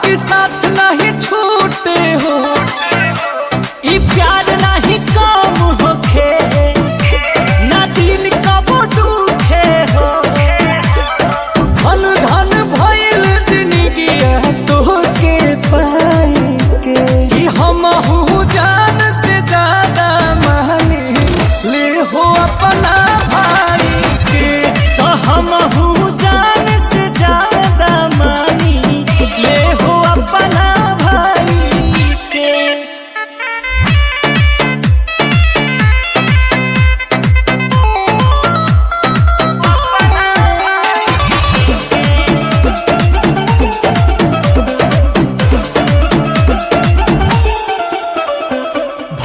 कि साथ नहीं छूटे हो, ई प्यार नहीं कम होखे, ना दिल कब दुखे हो। धन धन भइल जिंदगी तोहके पाई के, कि हमहू जान से ज्यादा माने ले हो अपना भाई के। तो हमहू जान से ज्यादा मानी ले हो अपना भाई के।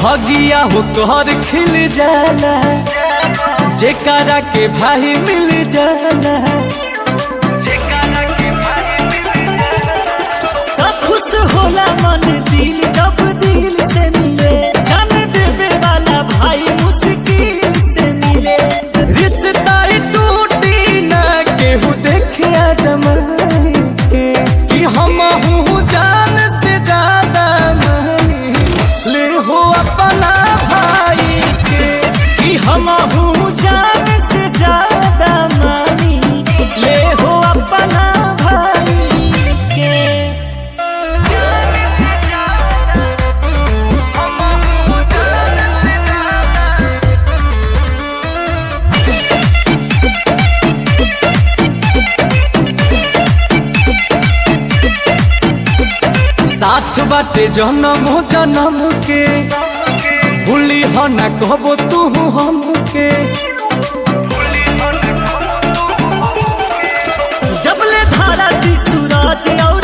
भगिया हो तोहर खिल जाला, जेकरा के भाई मिल जाला। खुश होला मन दिल जब दिल से मिले, जान देवे वाला भाई मुश्किल से मिले। रिश्ता टूटी ना केहू देखे जमाई के, कि हमहू जान से ज्यादा मानी ले हो अपना भाई के। कि हमहू जान से ज्यादा मानी ले हो अपना भाई के। साथ बाटे जन्म जन्म के, भूली हो न कहबो तू हमके। जबले धारा दी सूरज और